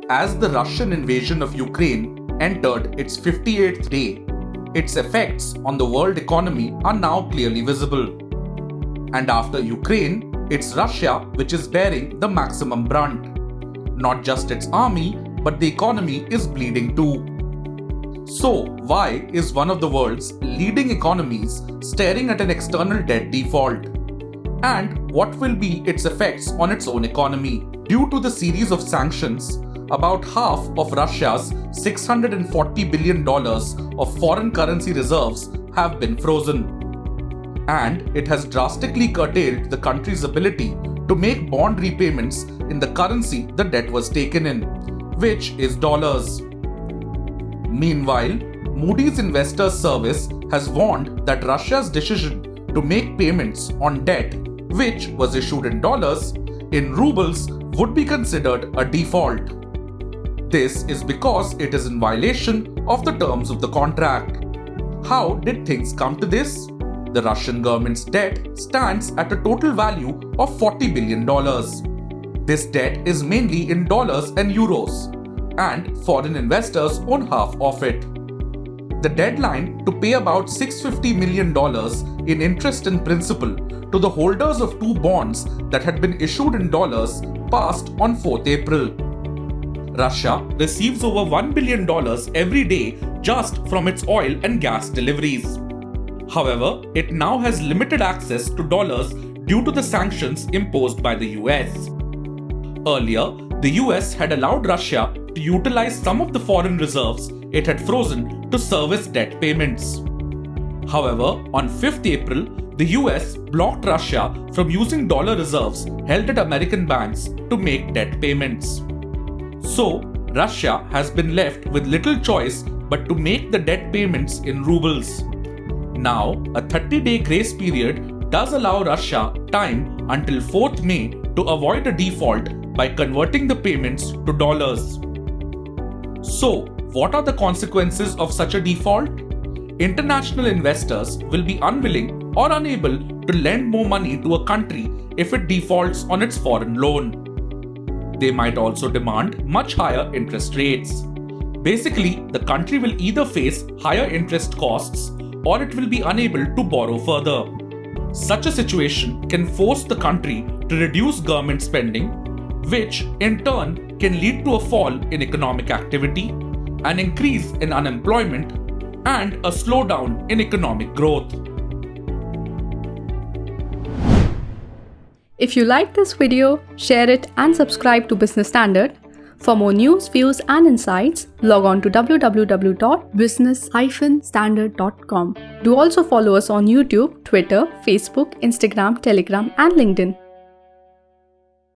as the Russian invasion of Ukraine entered its 58th day, its effects on the world economy are now clearly visible. And after Ukraine, it's Russia which is bearing the maximum brunt. Not just its army, but the economy is bleeding too. So, why is one of the world's leading economies staring at an external debt default? And what will be its effects on its own economy? Due to the series of sanctions, about half of Russia's $640 billion of foreign currency reserves have been frozen. And it has drastically curtailed the country's ability to make bond repayments in the currency the debt was taken in, which is dollars. Meanwhile, Moody's Investors Service has warned that Russia's decision to make payments on debt, which was issued in dollars, in rubles would be considered a default. This is because it is in violation of the terms of the contract. How did things come to this? The Russian government's debt stands at a total value of $40 billion. This debt is mainly in dollars and euros, and foreign investors own half of it. The deadline to pay about $650 million in interest and principal to the holders of two bonds that had been issued in dollars passed on 4th April. Russia receives over $1 billion every day just from its oil and gas deliveries. However, it now has limited access to dollars due to the sanctions imposed by the US. Earlier, the US had allowed Russia to utilize some of the foreign reserves it had frozen to service debt payments. However, on 5th April, the US blocked Russia from using dollar reserves held at American banks to make debt payments. So, Russia has been left with little choice but to make the debt payments in rubles. Now, a 30-day grace period does allow Russia time until 4th May to avoid a default by converting the payments to dollars. So, what are the consequences of such a default? International investors will be unwilling or unable to lend more money to a country if it defaults on its foreign loan. They might also demand much higher interest rates. Basically, the country will either face higher interest costs or it will be unable to borrow further. Such a situation can force the country to reduce government spending, which in turn can lead to a fall in economic activity, an increase in unemployment, and a slowdown in economic growth. If you like this video, share it and subscribe to Business Standard. For more news, views and insights, log on to www.business-standard.com. Do also follow us on YouTube, Twitter, Facebook, Instagram, Telegram and LinkedIn.